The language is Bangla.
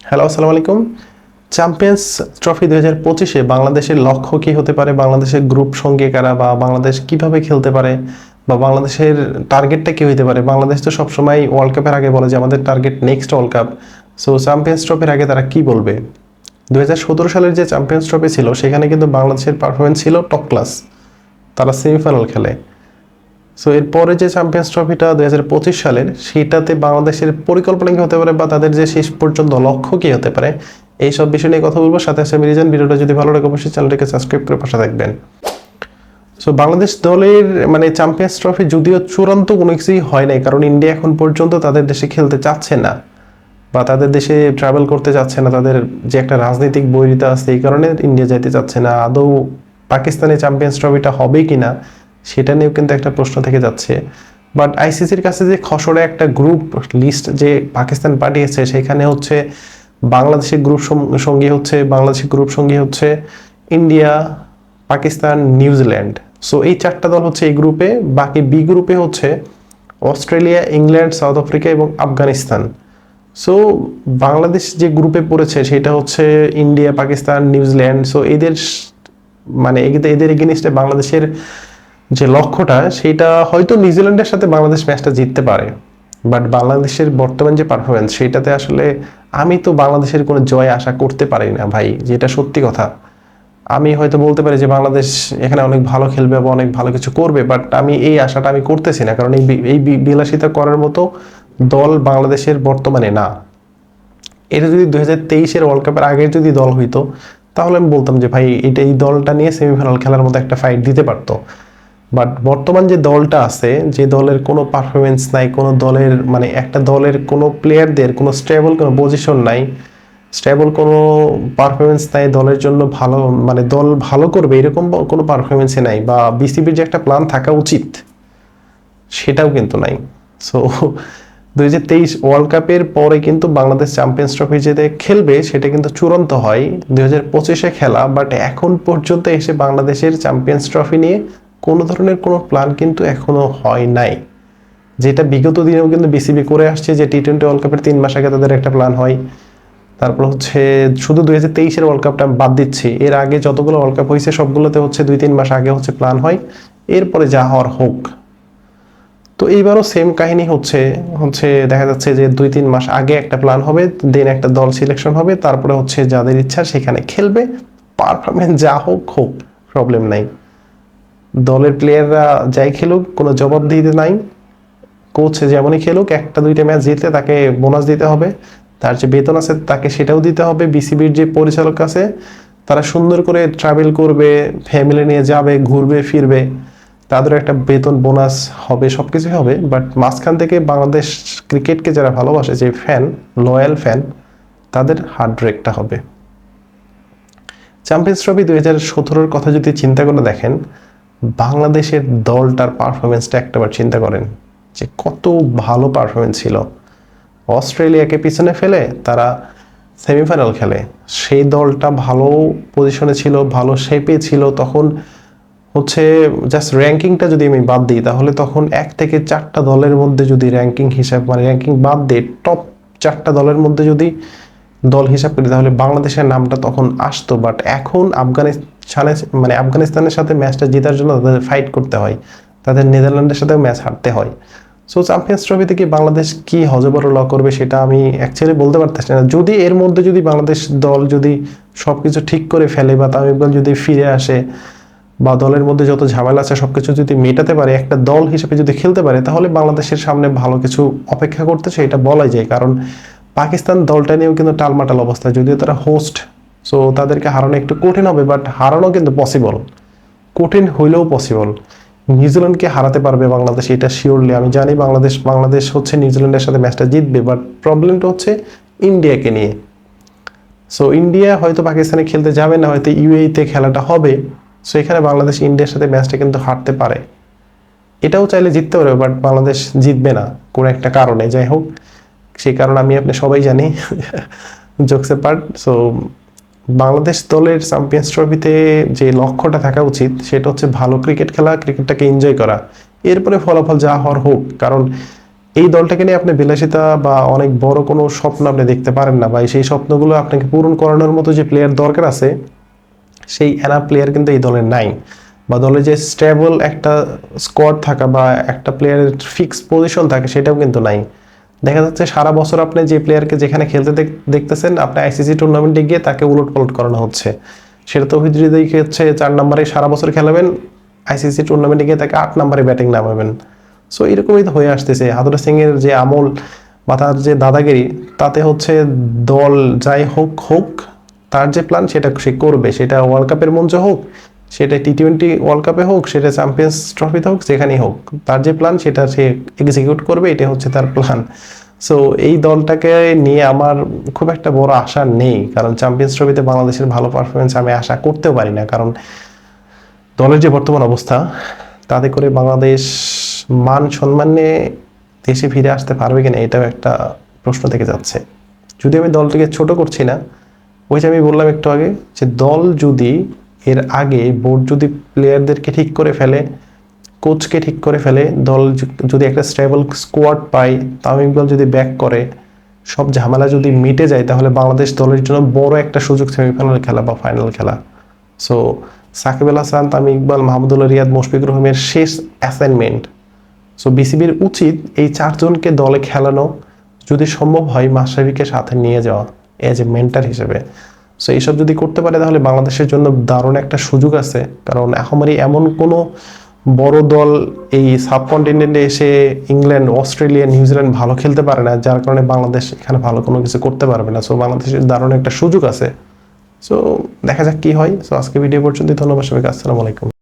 হ্যালো, আসসালামু আলাইকুম। চ্যাম্পিয়ন্স ট্রফি 2025-এ বাংলাদেশের লক্ষ্য কি হতে পারে, বাংলাদেশের গ্রুপ সঙ্গী কারা, বা বাংলাদেশ কিভাবে খেলতে পারে, বা বাংলাদেশের টার্গেটটা কি হতে পারে? বাংলাদেশ তো সবসময় ওয়ার্ল্ড কাপের আগে বলে যে আমাদের target next world cup. So champions ট্রফির আগে তারা কি বলবে? 2017 সালের যে চ্যাম্পিয়ন্স ট্রফি ছিল সেখানে কিন্তু বাংলাদেশের পারফরমেন্স ছিল টপ ক্লাস, তারা সেমিফাইনাল খেলে। সো এরপরে যে চ্যাম্পিয়ন্স ট্রফিটা 2025 সালের, সেটাতে বাংলাদেশের পরিকল্পনা কি হতে পারে, বা তাদের যে শেষ পর্যন্ত লক্ষ্য কি হতে পারে, এইসব বিষয় নিয়ে কথা বলবো। সাথে আছে মিরিজান। ভিডিওটা যদি ভালো লাগে অবশ্যই চ্যানেলটিকে সাবস্ক্রাইব করে পাশে থাকবেন। সো বাংলাদেশ দলের চ্যাম্পিয়ন্স ট্রফি যদিও চূড়ান্ত কোনো কিছুই হয় নাই, কারণ ইন্ডিয়া এখন পর্যন্ত তাদের দেশে খেলতে চাচ্ছে না, বা তাদের দেশে ট্রাভেল করতে চাচ্ছে না। তাদের যে একটা রাজনৈতিক বৈরিতা আছে, এই কারণে ইন্ডিয়া যাইতে চাচ্ছে না। আদৌ পাকিস্তানে চ্যাম্পিয়ন্স ট্রফিটা হবে কিনা সেটা নিয়েও কিন্তু একটা প্রশ্ন থেকে যাচ্ছে। বাট আইসিসির কাছে যে খসড়া একটা গ্রুপ লিস্ট যে পাকিস্তান পাঠিয়েছে, সেখানে হচ্ছে বাংলাদেশের গ্রুপ সঙ্গী হচ্ছে ইন্ডিয়া, পাকিস্তান, নিউজিল্যান্ড। সো এই চারটা দল হচ্ছে এই গ্রুপে। বাকি বি গ্রুপে হচ্ছে অস্ট্রেলিয়া, ইংল্যান্ড, সাউথ আফ্রিকা এবং আফগানিস্তান। সো বাংলাদেশ যে গ্রুপে পড়েছে সেটা হচ্ছে ইন্ডিয়া, পাকিস্তান, নিউজিল্যান্ড। সো এদের এগেনিস্টে বাংলাদেশের যে লক্ষ্যটা, সেটা হয়তো নিউজিল্যান্ডের সাথে বাংলাদেশ ম্যাচটা জিততে পারে। বাট বাংলাদেশের বর্তমান যে পারফরমেন্স, সেটাতে আসলে আমি তো বাংলাদেশের কোনো জয় আশা করতে পারি না ভাই, যেটা সত্যি কথা। আমি হয়তো বলতে পারি যে বাংলাদেশ এখানে অনেক ভালো খেলবে বা অনেক ভালো কিছু করবে, বাট আমি এই আশাটা আমি করতেছি না, কারণ এই বিলাসিতা করার মতো দল বাংলাদেশের বর্তমানে না। এটা যদি 2023-এর ওয়ার্ল্ড কাপের আগের যদি দল হইতো, তাহলে আমি বলতাম যে ভাই এই দলটা নিয়ে সেমিফাইনাল খেলার মতো একটা ফাইট দিতে পারতো। বাট বর্তমান যে দলটা আছে, যে দলের কোনো পারফরমেন্স নাই, কোনো দলের একটা দলের কোনো প্লেয়ারদের কোনো স্টেবল কোনো পজিশন নাই, স্টেবল কোনো পারফরমেন্স নাই, দলের জন্য ভালো দল ভালো করবে এরকম কোনো পারফরমেন্সই নাই, বা বিসিবির যে একটা প্ল্যান থাকা উচিত সেটাও কিন্তু নাই। সো 2023 ওয়ার্ল্ড কাপের পরে কিন্তু বাংলাদেশ চ্যাম্পিয়ন্স ট্রফি যেটা খেলবে সেটা কিন্তু চূড়ান্ত হয় 2025-এ খেলা। বাট এখন পর্যন্ত এসে বাংলাদেশের চ্যাম্পিয়ন্স ট্রফি নিয়ে কোনো ধরনের কোনো প্ল্যান কিন্তু এখনো হয় নাই, যেটা বিগত দিনেও কিন্তু বিসিবি করে আসছে, যে টি-20 ওয়ার্ল্ড কাপের 3 মাস আগে তাদের একটা প্ল্যান হয়। তারপর হচ্ছে শুধু 2023-এর ওয়ার্ল্ড কাপটা বাদ দিচ্ছি, এর আগে যতগুলো ওয়ার্ল্ড কাপ হয়েছে সবগুলোতে হচ্ছে 2-3 মাস আগে হচ্ছে প্ল্যান হয়, এরপরে যা হওয়ার হোক। তো এইবারও সেম কাহিনী হচ্ছে হচ্ছে দেখা যাচ্ছে যে 2-3 মাস আগে একটা প্ল্যান হবে, দেন একটা দল সিলেকশন হবে, তারপরে হচ্ছে যাদের ইচ্ছা সেখানে খেলবে, পারফরমেন্স যা হোক হোক, প্রবলেম নাই। দলের প্লেয়াররা যাই খেলুক, কোনো জবাবদিহিতে নাই। কোচ যেমনই খেলুক, একটা দুইটা ম্যাচ জিতলে তাকে বোনাস দিতে হবে, তার যে বেতন আছে তাকে সেটাও দিতে হবে। বিসিবির যে পরিচালক আছে, তারা সুন্দর করে ট্রাভেল করবে, ফ্যামিলি নিয়ে যাবে, ঘুরবে ফিরবে, তাদের একটা বেতন বোনাস হবে, সবকিছু হবে। বাট মাঝখান থেকে বাংলাদেশ ক্রিকেটকে যারা ভালোবাসে, যে ফ্যান, লয়াল ফ্যান, তাদের হার্ট ব্রেকটা হবে। চ্যাম্পিয়ন্স ট্রফি 2017-র কথা যদি চিন্তা করে দেখেন, বাংলাদেশের দলটার পারফরমেন্সটা একটাবার চিন্তা করেন যে কত ভালো পারফরমেন্স ছিল। অস্ট্রেলিয়াকে পিছনে ফেলে তারা সেমিফাইনাল খেলে, সেই দলটা ভালো পজিশনে ছিল, ভালো শেপে ছিল। তখন হচ্ছে জাস্ট র্যাঙ্কিংটা যদি আমি বাদ দিই, তাহলে তখন 1 থেকে 4টা দলের মধ্যে যদি র্যাঙ্কিং হিসাব র্যাঙ্কিং বাদ দিয়ে টপ 4টা দলের মধ্যে যদি দল হিসাব করি, তাহলে বাংলাদেশের নামটা তখন আসতো। বাট এখন আফগানিস্তানের সাথে ম্যাচটা জেতার জন্য তাদের ফাইট করতে হয়, তাদের নেদারল্যান্ডের সাথেও ম্যাচ হারতে হয়। সো চ্যাম্পিয়ন্স ট্রফি থেকে বাংলাদেশ কি হজবরল করবে সেটা আমি অ্যাকচুয়ালি বলতে পারতেছি না। যদি এর মধ্যে যদি বাংলাদেশ দল যদি সবকিছু ঠিক করে ফেলে, বা তামিম ইকবাল যদি ফিরে আসে, বা দলের মধ্যে যত ঝামেলা আছে সবকিছু যদি মেটাতে পারে, একটা দল হিসেবে যদি খেলতে পারে, তাহলে বাংলাদেশের সামনে ভালো কিছু অপেক্ষা করতেছে, এটা বলাই যায়। কারণ পাকিস্তান দলটা নিয়েও কিন্তু টালমাটাল অবস্থা, যদিও তারা হোস্ট, সো তাদেরকে হারানো একটু কঠিন হবে, বাট হারানো কিন্তু পসিবল, কঠিন হইলেও পসিবল। নিউজিল্যান্ডকে হারাতে পারবে বাংলাদেশ, এটা শিওরলি আমি জানি। বাংলাদেশ হচ্ছে নিউজিল্যান্ডের সাথে ম্যাচটা জিতবে, বাট প্রবলেমটা হচ্ছে ইন্ডিয়াকে নিয়ে। সো ইন্ডিয়া হয়তো পাকিস্তানে খেলতে যাবে না, হয়তো ইউএইতে খেলাটা হবে। সো এখানে বাংলাদেশ ইন্ডিয়ার সাথে ম্যাচটা কিন্তু হারতে পারে, এটাও চাইলে জিততে পারবে, বাট বাংলাদেশ জিতবে না কোনো একটা কারণে। যাই হোক, সেই কারণ আপনি সবাই জানি, জোকস পার্ট। সো বাংলাদেশ দলের চ্যাম্পিয়ন্স ট্রফিতে যে লক্ষ্যটা থাকা উচিত সেটা হচ্ছে ভালো ক্রিকেট খেলা, ক্রিকেটটাকে এনজয় করা, এরপরে ফলাফল যা হওয়ার হোক। কারণ এই দলটাকে নিয়ে আপনি বিলাসিতা বা অনেক বড় কোনো স্বপ্ন আপনি দেখতে পারেন না, বা সেই স্বপ্নগুলো আপনাকে পূরণ করানোর মতো যে প্লেয়ার দরকার আছে সেই এনাফ প্লেয়ার কিন্তু এই দলের নাই। বা দলে যে স্টেবল একটা স্কোয়াড থাকা বা একটা প্লেয়ারের ফিক্স পজিশন থাকে সেটাও কিন্তু নাই। দেখা যাচ্ছে সারা বছর আপনি যে প্লেয়ারকে যেখানে খেলতে দেখতেছেন, আপনি আইসিসি টুর্নামেন্টে গিয়ে তাকে উলটপালট করানো হচ্ছে। সেটা তো হৃদয়কে হচ্ছে 4 নম্বরে সারা বছর খেলাবেন, আইসিসি টুর্নামেন্টে গিয়ে তাকে 8 নম্বরে ব্যাটিং নামাবেন। সো এরকমই তো হয়ে আসতেছে। হাথুরু সিং এর যে আমল বা তার যে দাদাগিরি, তাতে হচ্ছে দল যাই হোক হোক, তার যে প্ল্যান সেটা সে করবে, সেটা ওয়ার্ল্ড কাপের মঞ্চে হোক, সেটা টি20 ওয়ার্ল্ড কাপে হোক, সেটা চ্যাম্পিয়ন্স ট্রফিতে হোক, যেখানেই হোক, তার যে প্ল্যান সেটা সে এক্সিকিউট করবে, এটা হচ্ছে তার প্ল্যান। সো এই দলটাকে নিয়ে আমার খুব একটা বড় আশা নেই, কারণ চ্যাম্পিয়ন্স ট্রফিতে বাংলাদেশের ভালো পারফরমেন্স আমি আশা করতেও পারি না, কারণ দলের যে বর্তমান অবস্থা তাতে করে বাংলাদেশ মান সম্মান নিয়ে দেশে ফিরে আসতে পারবে কিনা এটাও একটা প্রশ্ন থেকে যাচ্ছে। যদি আমি দলটাকে ছোট করছি না, ওই যে আমি বললাম একটু আগে যে দল যদি এর আগে বোর্ড যদি প্লেয়ারদেরকে ঠিক করে ফেলে, কোচকে ঠিক করে ফেলে, দল যদি একটা স্টেবল স্কোয়াড পায়, তামিম ইকবাল যদি ব্যাক করে, সব ঝামেলা যদি মিটে যায়, তাহলে বাংলাদেশ দলের জন্য বড় একটা সুযোগ সেমিফাইনাল খেলা বা ফাইনাল খেলা। সো সাকিব আল হাসান, তামিম ইকবাল, মাহমুদুল্লাহ রিয়াদ, মুশফিকুর রহিমের শেষ অ্যাসাইনমেন্ট। সো বিসিবির উচিত এই 4 জনকে দলে খেলানো, যদি সম্ভব হয় মাশরাফিকে সাথে নিয়ে যাওয়া এজ এ মেন্টার হিসেবে। সো এইসব যদি করতে পারে তাহলে বাংলাদেশের জন্য দারুণ একটা সুযোগ আছে, কারণ এখনই এমন কোনো বড় দল এই সাবকন্টিনেন্টে এসে ইংল্যান্ড, অস্ট্রেলিয়া, নিউজিল্যান্ড ভালো খেলতে পারে না, যার কারণে বাংলাদেশ এখানে ভালো কোনো কিছু করতে পারবে না। সো বাংলাদেশের দারুণ একটা সুযোগ আছে। সো দেখা যাক কি হয়। সো আজকে ভিডিও পর্যন্ত, ধন্যবাদ সবাইকে, আসসালামু আলাইকুম।